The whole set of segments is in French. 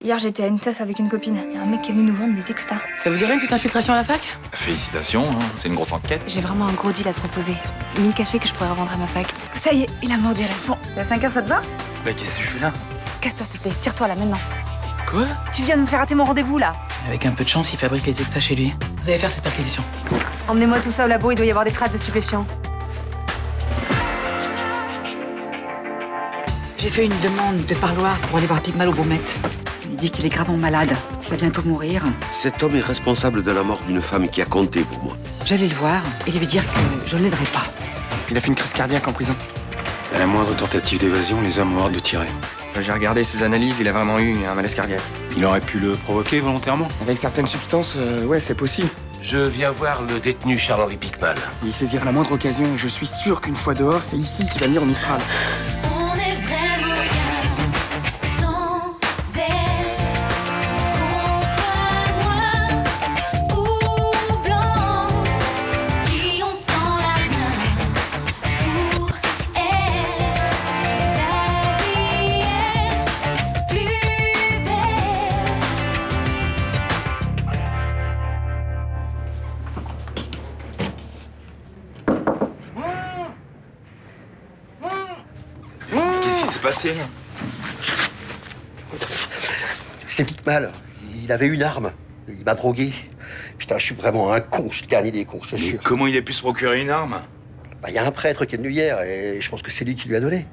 Hier, j'étais à une teuf avec une copine. Il y a un mec qui est venu nous vendre des extas. Ça vous dirait une petite infiltration à la fac? Félicitations, hein, c'est une grosse enquête. J'ai vraiment un gros deal à te proposer. 1000 cachets que je pourrais revendre à ma fac. Ça y est, il a mordu à l'hameçon. À 5 heures, ça te va? Bah qu'est-ce que tu fais là? Casse-toi s'il te plaît, tire-toi là maintenant. Quoi? Tu viens de me faire rater mon rendez-vous là. Avec un peu de chance, il fabrique les extas chez lui. Vous allez faire cette perquisition. Emmenez-moi tout ça au labo, il doit y avoir des traces de stupéfiants. J'ai fait une demande de parloir pour aller voir Pygmal au Baumette. Il dit qu'il est gravement malade, qu'il va bientôt mourir. Cet homme est responsable de la mort d'une femme qui a compté pour moi. J'allais le voir et lui dire que je ne l'aiderai pas. Il a fait une crise cardiaque en prison. À la moindre tentative d'évasion, les hommes ont hâte de tirer. J'ai regardé ses analyses, il a vraiment eu un malaise cardiaque. Il aurait pu le provoquer volontairement. Avec certaines substances, ouais, c'est possible. Je viens voir le détenu Charles-Henri Pygmal. Il saisira la moindre occasion et je suis sûr qu'une fois dehors, c'est ici qu'il va venir au Mistral. On est vraiment bien sans elle. Qu'on soit noir ou blanc, si on tend la main pour elle, la vie est plus belle. Qu'est-ce qui s'est passé là? C'est Pygmal. Il avait une arme. Il m'a drogué. Putain, je suis vraiment un con. Je suis le dernier des cons, je te Mais jure. comment il a pu se procurer une arme? Bah, y a un prêtre qui est venu hier et je pense que c'est lui qui lui a donné.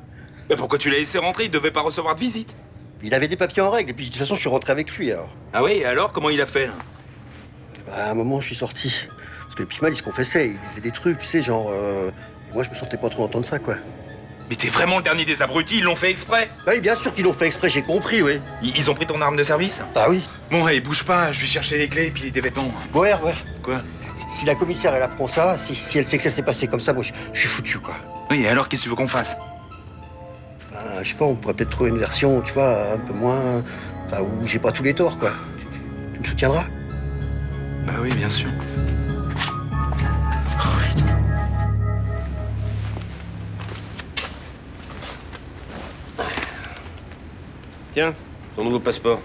Mais pourquoi tu l'as laissé rentrer? Il devait pas recevoir de visite. Il avait des papiers en règle et puis de toute façon, je suis rentré avec lui alors. Ah oui, et alors comment il a fait là? Bah, à un moment, je suis sorti. Parce que Pygmal, il se confessait. Il disait des trucs, tu sais, genre. Et moi, je me sentais pas trop entendre ça, quoi. Mais t'es vraiment le dernier des abrutis, ils l'ont fait exprès. Bah oui, bien sûr qu'ils l'ont fait exprès, j'ai compris, oui. Ils ont pris ton arme de service? Ah oui. Bon, allez, bouge pas, je vais chercher les clés et puis des vêtements. Ouais. Quoi? Si la commissaire, elle apprend ça, si elle sait que ça s'est passé comme ça, moi, je suis foutu, quoi. Oui, et alors qu'est-ce que tu veux qu'on fasse? Bah, je sais pas, on pourrait peut-être trouver une version, tu vois, un peu moins. Enfin, où j'ai pas tous les torts, quoi. Tu me soutiendras? Bah oui, bien sûr. Tiens, ton nouveau passeport.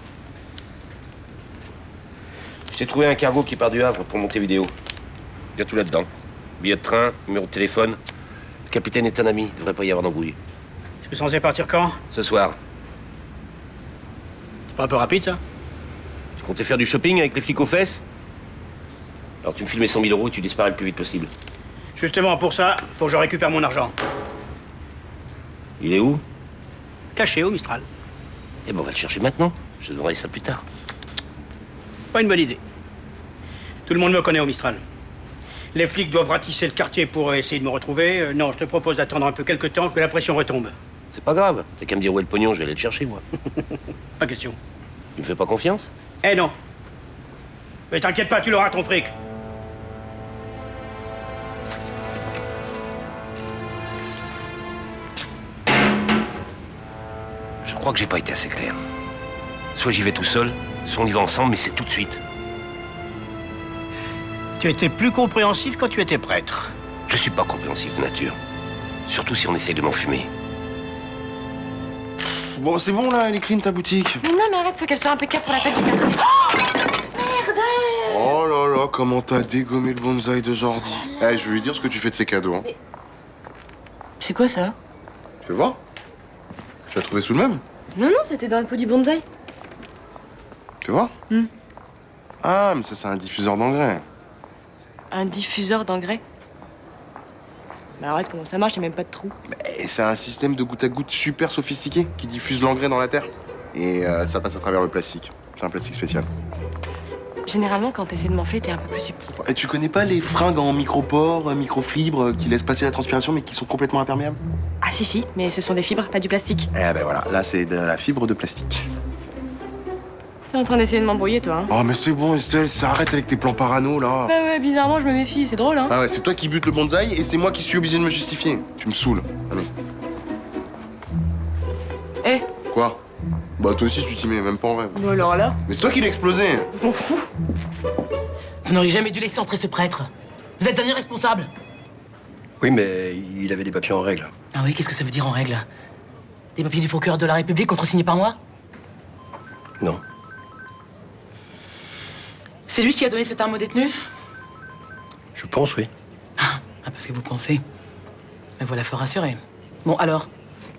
J'ai trouvé un cargo qui part du Havre pour Montevideo. Il y a tout là-dedans. Billet de train, numéro de téléphone. Le capitaine est un ami, il devrait pas y avoir d'embrouille. Je suis censé partir quand? Ce soir, C'est pas un peu rapide, ça? tu comptais faire du shopping avec les flics aux fesses? Alors tu me filmes 100 000 euros et tu disparais le plus vite possible. Justement, pour ça, faut que je récupère mon argent. Il est où? Caché au Mistral. Eh ben on va le chercher maintenant. Je te donnerai ça plus tard. Pas une bonne idée. Tout le monde me connaît au Mistral. Les flics doivent ratisser le quartier pour essayer de me retrouver. Non, je te propose d'attendre un peu quelques temps que la pression retombe. C'est pas grave. T'as qu'à me dire où est le pognon, je vais aller le chercher, moi. Pas question. Tu me fais pas confiance? Eh non. Mais t'inquiète pas, tu l'auras ton fric. Je crois que j'ai pas été assez clair. Soit j'y vais tout seul, soit on y va ensemble, mais c'est tout de suite. Tu étais plus compréhensif quand tu étais prêtre. Je suis pas compréhensif de nature. Surtout si on essaye de m'enfumer. Bon, c'est bon là, elle est clean ta boutique. Mais non, mais arrête, faut qu'elle soit impeccable pour la fête du quartier. Oh là là, comment t'as dégommé le bonsaï de Jordi. Eh, je vais lui dire ce que tu fais de ses cadeaux. Hein. C'est quoi ça? Tu veux voir? Tu l'as trouvé sous le même? Non, c'était dans le pot du bonsaï. Tu vois? Ah, mais ça, c'est un diffuseur d'engrais. Un diffuseur d'engrais? Mais arrête, comment ça marche? Y'a même pas de trou. Et c'est un système de goutte à goutte super sophistiqué qui diffuse l'engrais dans la terre. Et ça passe à travers le plastique. C'est un plastique spécial. Généralement, quand t'essaies de m'enfler, t'es un peu plus subtil. Et tu connais pas les fringues en micropores, microfibres, qui laissent passer la transpiration mais qui sont complètement imperméables? Ah si, mais ce sont des fibres, pas du plastique. Eh ben voilà, là c'est de la fibre de plastique. T'es en train d'essayer de m'embrouiller, toi, hein? Oh mais c'est bon Estelle, ça arrête avec tes plans parano là. Ouais, bizarrement, je me méfie, c'est drôle, hein? Ah ouais, c'est toi qui butes le bonsaï et c'est moi qui suis obligé de me justifier. Tu me saoules. Allez. Eh, Quoi? Bah toi aussi tu t'y mets, même pas en rêve. bon alors là, Mais c'est toi qui l'as explosé. je m'en fous. Vous n'auriez jamais dû laisser entrer ce prêtre. Vous êtes un irresponsable. Oui, mais il avait des papiers en règle. Ah oui, qu'est-ce que ça veut dire en règle? Des papiers du procureur de la République contresignés par moi? Non. C'est lui qui a donné cette arme au détenu? Je pense, oui. Ah, parce que vous pensez. Mais voilà, faut rassurer. Bon, alors?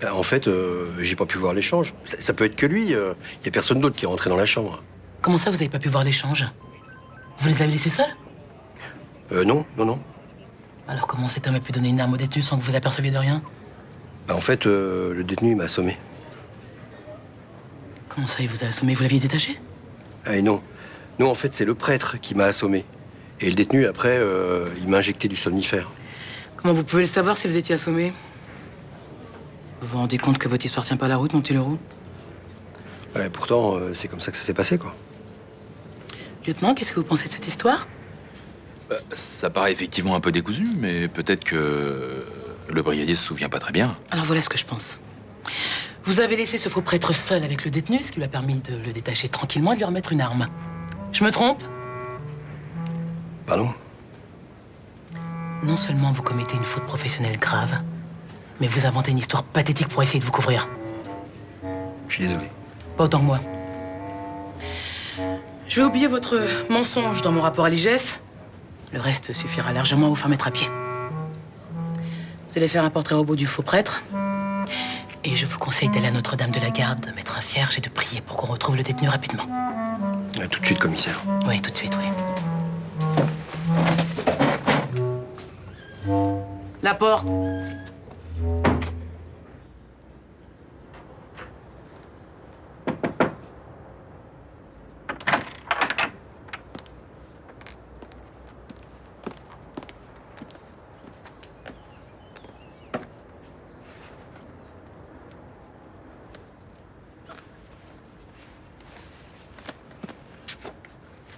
En fait, j'ai pas pu voir l'échange. Ça peut être que lui. Y a personne d'autre qui est rentré dans la chambre. Comment ça, vous avez pas pu voir l'échange? Vous les avez laissés seuls? Non. Alors comment cet homme a pu donner une arme au détenu sans que vous aperceviez de rien? En fait, le détenu il m'a assommé. Comment ça, il vous a assommé? Vous l'aviez détaché? Ah, et non. Non, en fait, c'est le prêtre qui m'a assommé. Et le détenu, après, il m'a injecté du somnifère. Comment vous pouvez le savoir si vous étiez assommé? Vous vous rendez compte que votre histoire tient pas la route, mon petit Leroux? Ouais, pourtant, c'est comme ça que ça s'est passé, quoi. Lieutenant, qu'est-ce que vous pensez de cette histoire? Ça paraît effectivement un peu décousu, mais peut-être que le brigadier se souvient pas très bien. Alors voilà ce que je pense. Vous avez laissé ce faux prêtre seul avec le détenu, ce qui lui a permis de le détacher tranquillement et de lui remettre une arme. Je me trompe? Pardon? Non seulement vous commettez une faute professionnelle grave, mais vous inventez une histoire pathétique pour essayer de vous couvrir. Je suis désolé. Pas autant que moi. Je vais oublier votre mensonge dans mon rapport à l'IGS. Le reste suffira largement à vous faire mettre à pied. Vous allez faire un portrait robot du faux prêtre. Et je vous conseille d'aller à Notre-Dame de la Garde, de mettre un cierge et de prier pour qu'on retrouve le détenu rapidement. Tout de suite, commissaire. Oui, tout de suite, oui. La porte.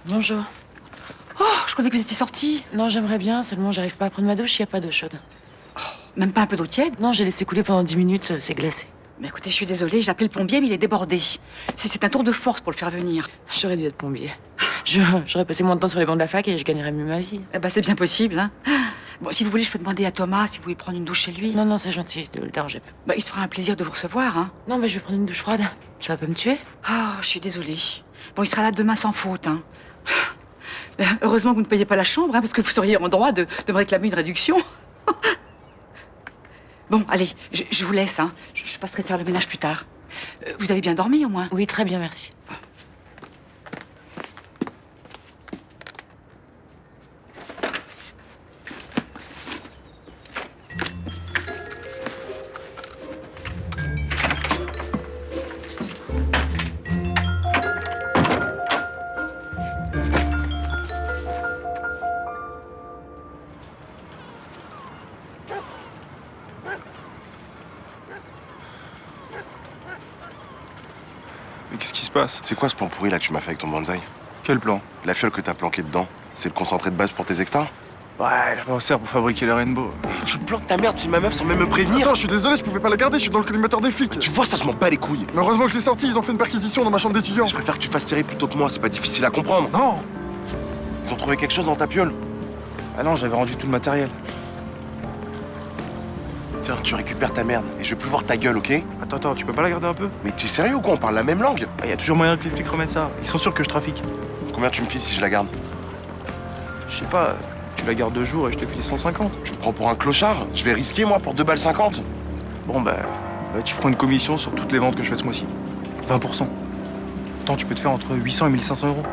Bonjour. Oh, je croyais que vous étiez sortis. Non, j'aimerais bien, seulement j'arrive pas à prendre ma douche, il n'y a pas d'eau chaude. Même pas un peu d'eau tiède? Non, j'ai laissé couler pendant 10 minutes, c'est glacé. Mais écoutez, je suis désolée, j'ai appelé le plombier, mais il est débordé. C'est un tour de force pour le faire venir. J'aurais dû être plombier. J'aurais passé moins de temps sur les bancs de la fac et je gagnerais mieux ma vie. Eh ben, c'est bien possible, hein. Bon, si vous voulez, je peux demander à Thomas si vous voulez prendre une douche chez lui. Non, non, c'est gentil, ne le dérangez pas. Bah, il se fera un plaisir de vous recevoir, hein. Non, mais je vais prendre une douche froide. Ça va pas me tuer? Oh, je suis désolée. Bon, il sera là demain sans faute, hein. Heureusement que vous ne payez pas la chambre, hein, parce que vous seriez en droit de me réclamer une réduction. Bon, allez, je vous laisse, hein. Je passerai faire le ménage plus tard. Vous avez bien dormi, au moins? Oui, très bien, merci. Mais qu'est-ce qui se passe? C'est quoi ce plan pourri là que tu m'as fait avec ton bonsaï? Quel plan? La fiole que t'as planquée dedans, c'est le concentré de base pour tes extas? Ouais, je m'en sers pour fabriquer les rainbows. Tu planques ta merde si ma meuf sans même me prévenir. Attends, je suis désolé, je pouvais pas la garder, je suis dans le collimateur des flics. Tu vois, ça je m'en bats les couilles. Mais heureusement que je l'ai sorti, ils ont fait une perquisition dans ma chambre d'étudiant. Je préfère que tu fasses tirer plutôt que moi, c'est pas difficile à comprendre. Non. Ils ont trouvé quelque chose dans ta piole. Ah non, j'avais rendu tout le matériel. Tiens, tu récupères ta merde et je vais plus voir ta gueule, ok? Attends, tu peux pas la garder un peu? Mais t'es sérieux ou quoi? On parle la même langue? Il y a toujours moyen que les flics remettent ça. Ils sont sûrs que je trafique. Combien tu me files si je la garde? Je sais pas, tu la gardes 2 jours et je te file 150. Tu me prends pour un clochard? Je vais risquer moi pour 2 balles 50. Bon tu prends une commission sur toutes les ventes que je fais ce mois-ci. 20%. Attends, tu peux te faire entre 800 et 1500 euros.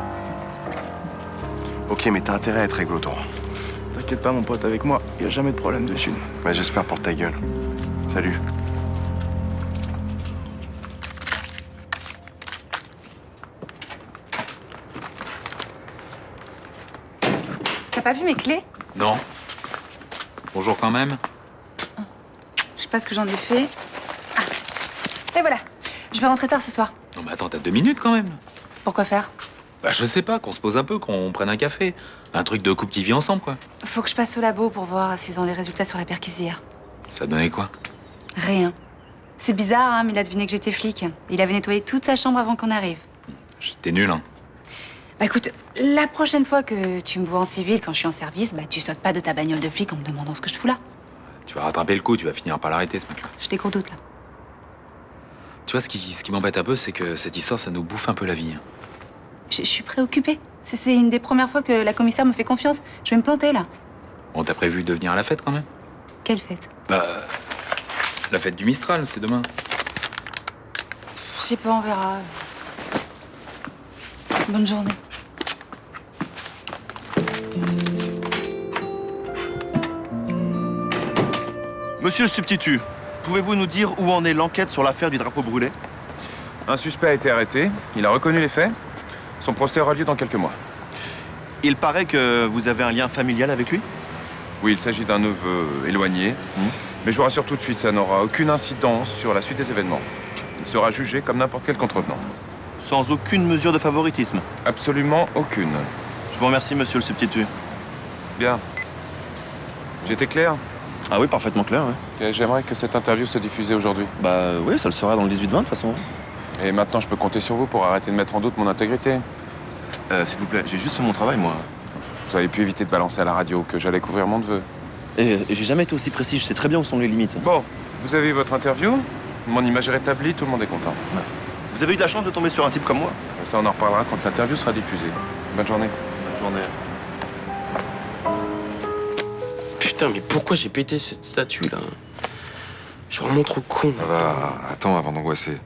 Ok, mais t'as intérêt à être réglo, toi. T'inquiète pas, mon pote, avec moi, y a jamais de problème dessus. Bah, j'espère pour ta gueule. Salut. T'as pas vu mes clés? Non. Bonjour quand même. Je sais pas ce que j'en ai fait. Ah. Et voilà. Je vais rentrer tard ce soir. Non mais attends, t'as 2 minutes quand même. Pourquoi faire? Bah je sais pas, qu'on se pose un peu, qu'on prenne un café. Un truc de couple qui vit ensemble, quoi. Faut que je passe au labo pour voir s'ils ont les résultats sur la perquise d'hier. Ça donnait quoi? Rien. C'est bizarre, hein, mais il a deviné que j'étais flic. Il avait nettoyé toute sa chambre avant qu'on arrive. J'étais nul, hein. Bah écoute, la prochaine fois que tu me vois en civil quand je suis en service, bah tu sautes pas de ta bagnole de flic en me demandant ce que je fous là. Tu vas rattraper le coup, tu vas finir par l'arrêter, ce mec-là. J'ai des gros doutes là. Tu vois, ce qui m'embête un peu, c'est que cette histoire, ça nous bouffe un peu la vie. Je suis préoccupée. C'est une des premières fois que la commissaire me fait confiance. Je vais me planter, là. On t'a prévu de venir à la fête quand même? Quelle fête? Bah, la fête du Mistral, c'est demain. Je sais pas, on verra. Bonne journée. Monsieur le substitut, pouvez-vous nous dire où en est l'enquête sur l'affaire du drapeau brûlé? Un suspect a été arrêté, il a reconnu les faits. Son procès aura lieu dans quelques mois. Il paraît que vous avez un lien familial avec lui? Oui, il s'agit d'un neveu éloigné. Mais je vous rassure tout de suite, ça n'aura aucune incidence sur la suite des événements. Il sera jugé comme n'importe quel contrevenant. Sans aucune mesure de favoritisme? Absolument aucune. Je vous remercie, monsieur le substitut. Bien. J'étais clair? Ah oui, parfaitement clair, ouais. J'aimerais que cette interview se diffusait aujourd'hui. Bah oui, ça le sera dans le 18-20 de toute façon. Et maintenant, je peux compter sur vous pour arrêter de mettre en doute mon intégrité. S'il vous plaît, j'ai juste fait mon travail, moi. Vous avez pu éviter de balancer à la radio que j'allais couvrir mon neveu. Et j'ai jamais été aussi précis, je sais très bien où sont les limites. Bon, vous avez eu votre interview, mon image est rétablie, tout le monde est content. Ouais. Vous avez eu de la chance de tomber sur un type comme moi? Ça, on en reparlera quand l'interview sera diffusée. Bonne journée. Bonne journée. Putain, mais pourquoi j'ai pété cette statue, là? Je suis vraiment trop con. Ça va, attends avant d'angoisser.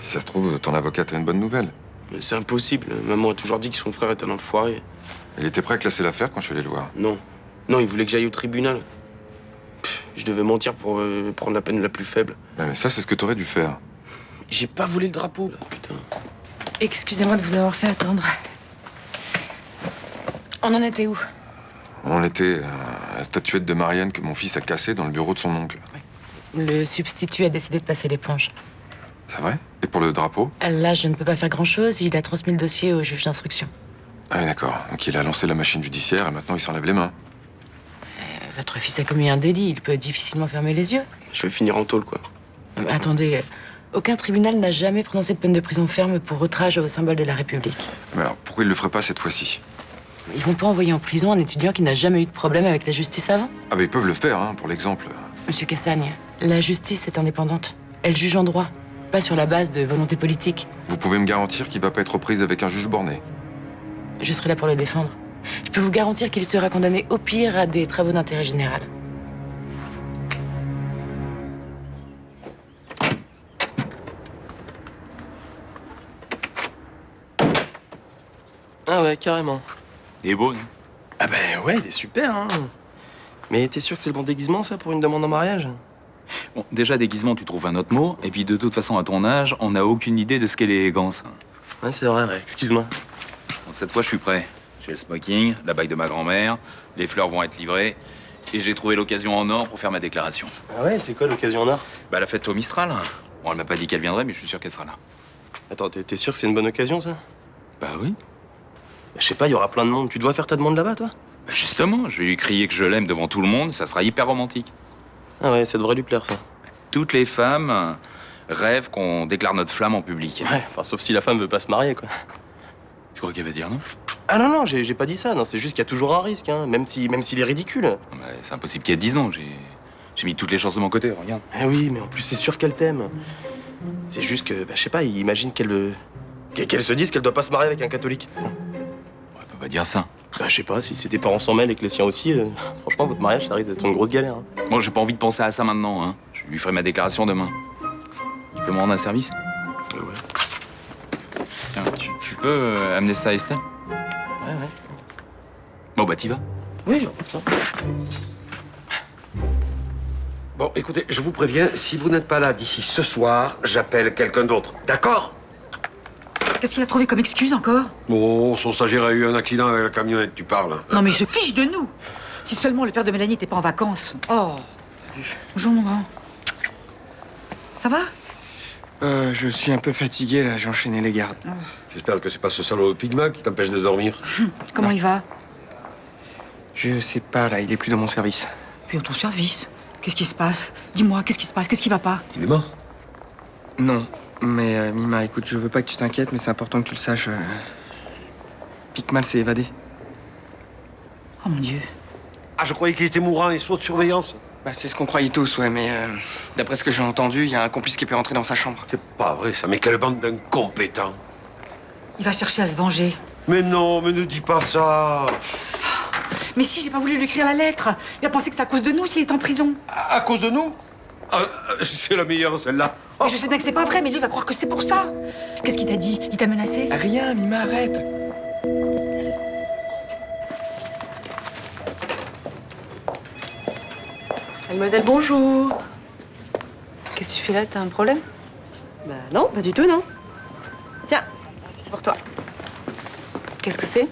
Si ça se trouve, ton avocate a une bonne nouvelle. Mais c'est impossible. Maman a toujours dit que son frère était un enfoiré. Il était prêt à classer l'affaire quand je suis allé le voir. Non. Non, il voulait que j'aille au tribunal. Je devais mentir pour prendre la peine la plus faible. Mais ça, c'est ce que t'aurais dû faire. J'ai pas volé le drapeau, là, putain. Excusez-moi de vous avoir fait attendre. On en était où? On était à la statuette de Marianne que mon fils a cassée dans le bureau de son oncle. Le substitut a décidé de passer l'éponge. C'est vrai? Et pour le drapeau? Là, je ne peux pas faire grand-chose. Il a transmis le dossier au juge d'instruction. Ah oui, d'accord. Donc il a lancé la machine judiciaire et maintenant il s'en lave les mains. Votre fils a commis un délit. Il peut difficilement fermer les yeux. Je vais finir en tôle, quoi. Attendez, aucun tribunal n'a jamais prononcé de peine de prison ferme pour outrage au symbole de la République. Mais alors, pourquoi il le ferait pas cette fois-ci? Ils vont pas envoyer en prison un étudiant qui n'a jamais eu de problème avec la justice avant. Ah bah ils peuvent le faire, hein, pour l'exemple. Monsieur Cassagne, la justice est indépendante. Elle juge en droit, pas sur la base de volonté politique. Vous pouvez me garantir qu'il va pas être aux prises avec un juge borné? Je serai là pour le défendre. Je peux vous garantir qu'il sera condamné au pire à des travaux d'intérêt général. Ah ouais, carrément. Il est beau, non? Ah ben ouais, il est super, hein. Mais t'es sûr que c'est le bon déguisement, ça, pour une demande en mariage? Bon, déjà, déguisement, tu trouves un autre mot. Et puis, de toute façon, à ton âge, on n'a aucune idée de ce qu'est l'élégance. Ouais, c'est vrai, ouais. Excuse-moi. Bon, cette fois, je suis prêt. J'ai le smoking, la bague de ma grand-mère, les fleurs vont être livrées. Et j'ai trouvé l'occasion en or pour faire ma déclaration. Ah ouais, c'est quoi l'occasion en or? Bah, la fête au Mistral. Bon, elle m'a pas dit qu'elle viendrait, mais je suis sûr qu'elle sera là. Attends, t'es sûr que c'est une bonne occasion, ça? Bah oui. Bah, je sais pas, il y aura plein de monde. Tu dois faire ta demande là-bas, toi? Bah justement, je vais lui crier que je l'aime devant tout le monde, ça sera hyper romantique. Ah ouais, ça devrait lui plaire, ça. Toutes les femmes rêvent qu'on déclare notre flamme en public. Ouais, enfin, sauf si la femme veut pas se marier, quoi. Tu crois qu'elle va dire non? Ah non, non, j'ai pas dit ça, non, c'est juste qu'il y a toujours un risque, hein, même s'il est ridicule. Bah, c'est impossible qu'elle dise non, j'ai mis toutes les chances de mon côté, regarde. Eh oui, mais en plus, c'est sûr qu'elle t'aime. C'est juste que, bah, je sais pas, il imagine qu'elle se dise qu'elle doit pas se marier avec un catholique. On peut pas dire ça. Bah, je sais pas, si ses tes parents s'en mêlent et que les siens aussi, franchement, votre mariage, ça risque d'être une grosse galère. Hein. Bon, j'ai pas envie de penser à ça maintenant, hein. Je lui ferai ma déclaration demain. Tu peux me rendre un service? Ouais. Tiens, tu peux amener ça à Estelle? Ouais, ouais. Bon, bah, t'y vas. Oui, ça. Bon, écoutez, je vous préviens, si vous n'êtes pas là d'ici ce soir, j'appelle quelqu'un d'autre. D'accord? Qu'est-ce qu'il a trouvé comme excuse encore? Bon, son stagiaire a eu un accident avec la camionnette, tu parles. Non mais je fiche de nous. Si seulement le père de Mélanie n'était pas en vacances. Oh. Salut. Bonjour mon grand. Ça va? Je suis un peu fatigué, là, j'ai enchaîné les gardes. Oh. J'espère que c'est pas ce salaud pygma qui t'empêche de dormir. Comment il va? Je sais pas, là, il est plus dans mon service. Puis dans ton service. Qu'est-ce qui se passe? Dis-moi, qu'est-ce qui se passe? Qu'est-ce qui va pas? Il est mort? Non, mais Mima, écoute, je veux pas que tu t'inquiètes, mais c'est important que tu le saches. Picmal s'est évadé. Oh mon Dieu. Ah, je croyais qu'il était mourant et sous de surveillance. Bah, c'est ce qu'on croyait tous, ouais, mais d'après ce que j'ai entendu, il y a un complice qui peut rentrer dans sa chambre. C'est pas vrai ça, mais quelle bande d'incompétents. Il va chercher à se venger. Mais non, mais ne dis pas ça. Mais si, j'ai pas voulu lui écrire la lettre. Il a pensé que c'est à cause de nous s'il est en prison. À cause de nous? C'est la meilleure, celle-là. Mais je sais bien que c'est pas vrai, mais lui va croire que c'est pour ça. Qu'est-ce qu'il t'a dit? Il t'a menacé? Rien, Mima, arrête. Mademoiselle, bonjour. Qu'est-ce que tu fais là? T'as un problème? Bah non, pas du tout, non. Tiens, c'est pour toi. Qu'est-ce que c'est?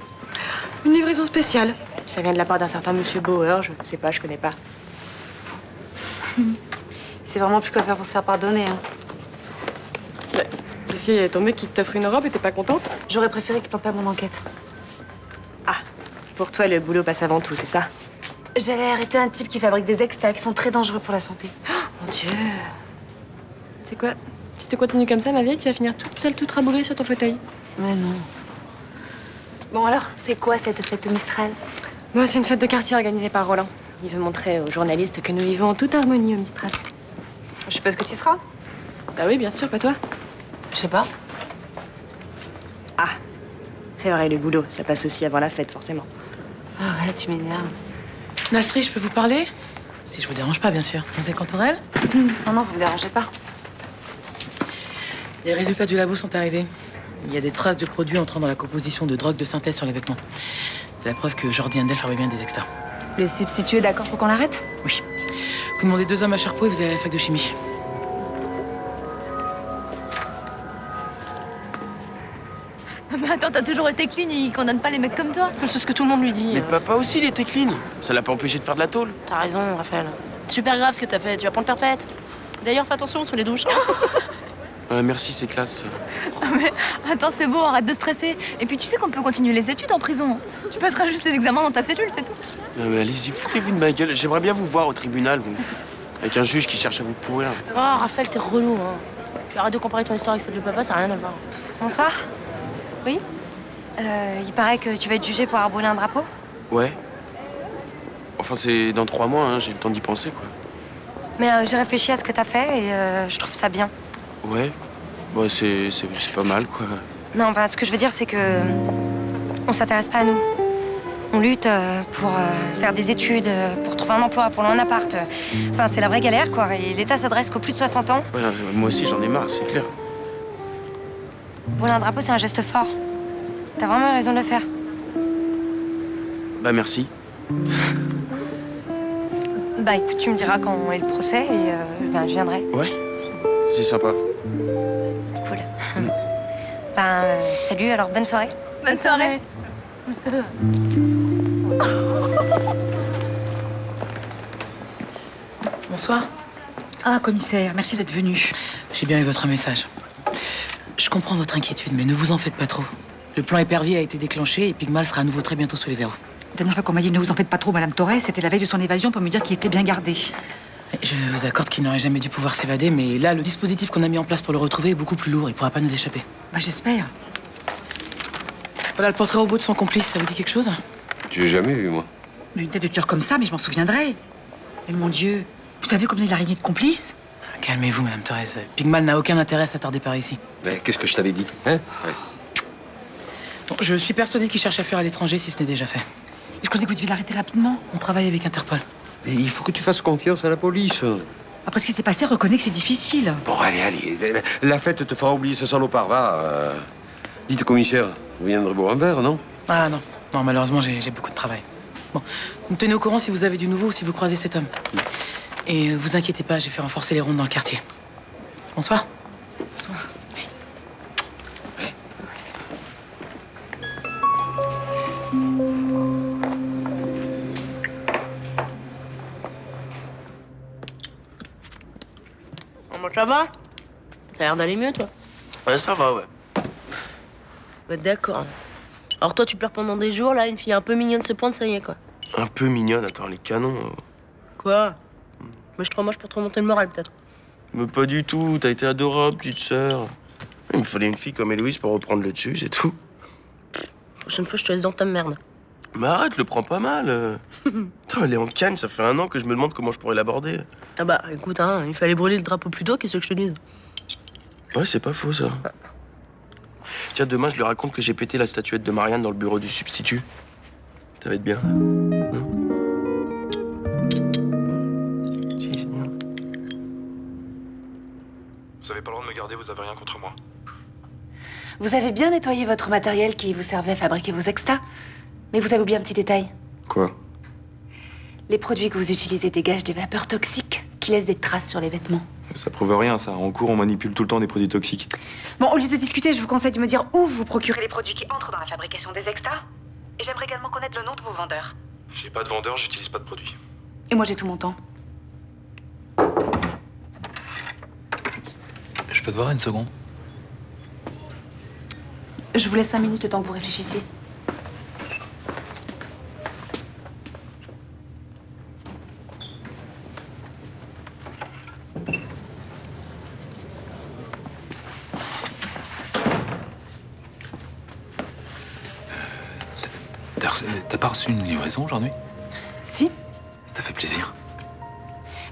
Une livraison spéciale. Ça vient de la part d'un certain monsieur Bauer, je sais pas, je connais pas. C'est vraiment plus quoi faire pour se faire pardonner. Hein. Qu'est-ce qu'il y a ton mec qui t'offre une robe et t'es pas contente? J'aurais préféré qu'il plante pas mon enquête. Ah, pour toi, le boulot passe avant tout, c'est ça? J'allais arrêter un type qui fabrique des extas qui sont très dangereux pour la santé. Mon Dieu. Tu sais quoi? Si tu continues comme ça, ma vieille, tu vas finir toute seule, toute rabougrie sur ton fauteuil. Mais non. Bon alors, c'est quoi cette fête au Mistral? Moi, c'est une fête de quartier organisée par Roland. Il veut montrer aux journalistes que nous vivons en toute harmonie au Mistral. Je suppose que tu y seras? Bah oui, bien sûr, pas toi. Je sais pas. Ah, c'est vrai, le boulot, ça passe aussi avant la fête, forcément. Arrête, tu m'énerves. Nasri, je peux vous parler? Si je vous dérange pas, bien sûr. Vous êtes Cantorel? Non, non, vous me dérangez pas. Les résultats du labo sont arrivés. Il y a des traces de produits entrant dans la composition de drogue de synthèse sur les vêtements. C'est la preuve que Jordi Handel fabrique bien des extras. Le substitut est d'accord pour qu'on l'arrête? Oui. Vous demandez 2 hommes à Charpeau et vous allez à la fac de chimie. Mais attends, t'as toujours été clean, il condamne pas les mecs comme toi. C'est ce que tout le monde lui dit. Mais papa aussi, il était clean. Ça l'a pas empêché de faire de la tôle. T'as raison, Raphaël. Super grave ce que t'as fait, tu vas prendre perpète. D'ailleurs, fais attention sous les douches. Merci, c'est classe. Mais attends, c'est beau, arrête de stresser. Et puis tu sais qu'on peut continuer les études en prison. Tu passeras juste les examens dans ta cellule, c'est tout. Non, mais allez-y, foutez-vous de ma gueule. J'aimerais bien vous voir au tribunal, vous. Avec un juge qui cherche à vous pourrir. Oh, Raphaël, t'es relou, hein. Tu arrêtes de comparer ton histoire avec celle de papa, ça n'a rien à voir. Bonsoir. Oui? Il paraît que tu vas être jugé pour avoir brûlé un drapeau. Ouais. Enfin, c'est dans 3 mois, hein, j'ai le temps d'y penser, quoi. Mais j'ai réfléchi à ce que t'as fait et je trouve ça bien. Ouais. Ouais, c'est pas mal, quoi. Non, enfin, ce que je veux dire, c'est que on s'intéresse pas à nous. On lutte pour faire des études, pour trouver un emploi, pour louer un appart. Enfin, c'est la vraie galère, quoi. Et l'État s'adresse qu'aux plus de 60 ans. Ouais, moi aussi, j'en ai marre, c'est clair. Brûler un drapeau, c'est un geste fort. T'as vraiment raison de le faire. Bah, merci. Bah, écoute, tu me diras quand est le procès et ben, je viendrai. Ouais, c'est sympa. Cool. Ben, salut, alors bonne soirée. Bonne soirée. Bonsoir. Ah, commissaire, merci d'être venu. J'ai bien eu votre message. Je comprends votre inquiétude, mais ne vous en faites pas trop. Le plan épervier a été déclenché et Pigmal sera à nouveau très bientôt sous les verrous. La dernière fois qu'on m'a dit ne vous en faites pas trop, Madame Torres, c'était la veille de son évasion pour me dire qu'il était bien gardé. Je vous accorde qu'il n'aurait jamais dû pouvoir s'évader, mais là, le dispositif qu'on a mis en place pour le retrouver est beaucoup plus lourd. Il pourra pas nous échapper. Bah, j'espère. Voilà le portrait robot de son complice. Ça vous dit quelque chose? Tu l'as jamais vu, moi. Mais une tête de tueur comme ça, mais je m'en souviendrai. Mais mon Dieu, vous savez combien il a réuni de complices? Calmez-vous, Madame Torres. Pigmal n'a aucun intérêt à s'attarder par ici. Mais qu'est-ce que je t'avais dit, hein? Ouais. Bon, je suis persuadé qu'il cherche à fuir à l'étranger si ce n'est déjà fait. Je croyais que vous deviez l'arrêter rapidement. On travaille avec Interpol. Et il faut que tu fasses confiance à la police. Après ce qui s'est passé, reconnais que c'est difficile. Bon, allez. La fête te fera oublier ce salopard, va. Dites, commissaire, vous viendrez boire un verre, non? Ah non. Non, malheureusement, j'ai beaucoup de travail. Bon, vous me tenez au courant si vous avez du nouveau ou si vous croisez cet homme. Et vous inquiétez pas, j'ai fait renforcer les rondes dans le quartier. Bonsoir. Bonsoir. Bon, ça va? T'as l'air d'aller mieux, toi? Ouais, ça va, ouais. Bah, d'accord. Alors toi, tu pleures pendant des jours, là, une fille un peu mignonne se pointe, ça y est, quoi. Un peu mignonne, attends, les canons. Quoi? Moi, je te remoche pour te remonter le moral, peut-être. Mais pas du tout, t'as été adorable, petite sœur. Il me fallait une fille comme Héloïse pour reprendre le dessus, c'est tout. Prochaine fois, je te laisse dans ta merde. Mais arrête, le prends pas mal. Attends, elle est en Cannes, ça fait 1 an que je me demande comment je pourrais l'aborder. Ah bah, écoute, hein, il fallait brûler le drapeau plus tôt, qu'est-ce que je te dise? Ouais, c'est pas faux, ça. Tiens, demain, je lui raconte que j'ai pété la statuette de Marianne dans le bureau du substitut. Ça va être bien. Si, c'est bien. Vous avez pas le droit de me garder, vous avez rien contre moi. Vous avez bien nettoyé votre matériel qui vous servait à fabriquer vos extas. Mais vous avez oublié un petit détail. Quoi? Les produits que vous utilisez dégagent des vapeurs toxiques qui laissent des traces sur les vêtements. Ça prouve rien, ça. En cours, on manipule tout le temps des produits toxiques. Bon, au lieu de discuter, je vous conseille de me dire où vous procurez les produits qui entrent dans la fabrication des extas. Et j'aimerais également connaître le nom de vos vendeurs. J'ai pas de vendeur, j'utilise pas de produits. Et moi, j'ai tout mon temps. Je peux te voir une seconde? Je vous laisse 5 minutes le temps que vous réfléchissiez. T'as pas reçu une livraison aujourd'hui? Si, Ça t'a fait plaisir.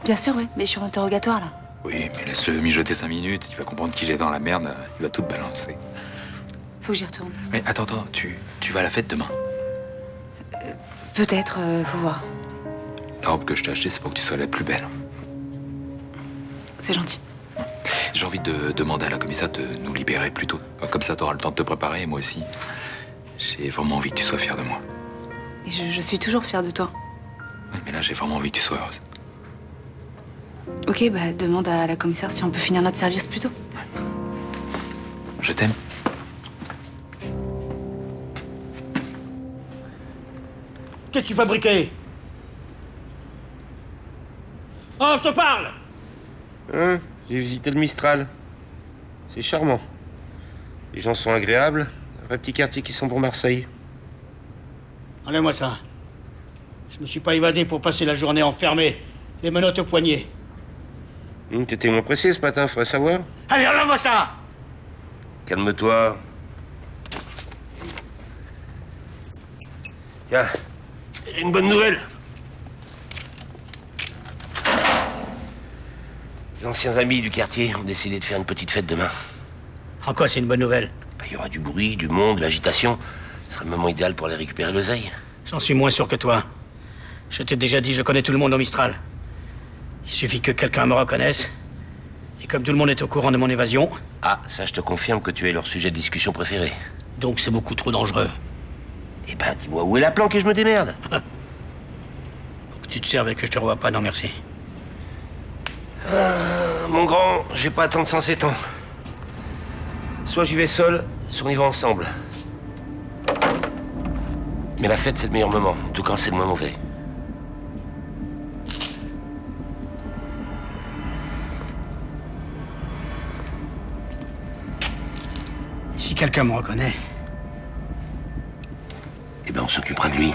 bien sûr, oui. Mais je suis en interrogatoire, là. Oui, mais laisse-le mijoter 5 minutes, il va comprendre qu'il est dans la merde, il va tout te balancer. Faut que j'y retourne. Mais attends, tu vas à la fête demain. Peut-être, faut voir. La robe que je t'ai achetée, c'est pour que tu sois la plus belle. C'est gentil. J'ai envie de demander à la commissaire de nous libérer plus tôt. Comme ça, t'auras le temps de te préparer, et moi aussi. J'ai vraiment envie que tu sois fière de moi. Et je suis toujours fière de toi. Oui, mais là, j'ai vraiment envie que tu sois heureuse. Ok, bah demande à la commissaire si on peut finir notre service plus tôt. Je t'aime. Qu'est-ce que tu fabriquais? Oh, je te parle! Hein? J'ai visité le Mistral. C'est charmant. Les gens sont agréables. Un vrai petit quartier qui sent bon Marseille. Enlève-moi ça. Je me suis pas évadé pour passer la journée enfermé, les menottes au poignet. T'étais moins pressé ce matin, faudrait savoir. Allez, enlève-moi ça! Calme-toi. Tiens, j'ai une bonne nouvelle. Les anciens amis du quartier ont décidé de faire une petite fête demain. En quoi c'est une bonne nouvelle? Il y aura du bruit, du monde, de l'agitation. Ce serait le moment idéal pour aller récupérer l'oseille. J'en suis moins sûr que toi. Je t'ai déjà dit, je connais tout le monde au Mistral. Il suffit que quelqu'un me reconnaisse. Et comme tout le monde est au courant de mon évasion... Ah, ça, je te confirme que tu es leur sujet de discussion préféré. Donc c'est beaucoup trop dangereux. Eh ben, dis-moi où est la planque et je me démerde. Faut que tu te serves et que je te revoie pas, non merci. Mon grand, je vais pas attendre 107 ans. Soit j'y vais seul, soit on y va ensemble. Mais la fête, c'est le meilleur moment. En tout cas, c'est le moins mauvais. Si quelqu'un me reconnaît... Eh ben, on s'occupera de lui.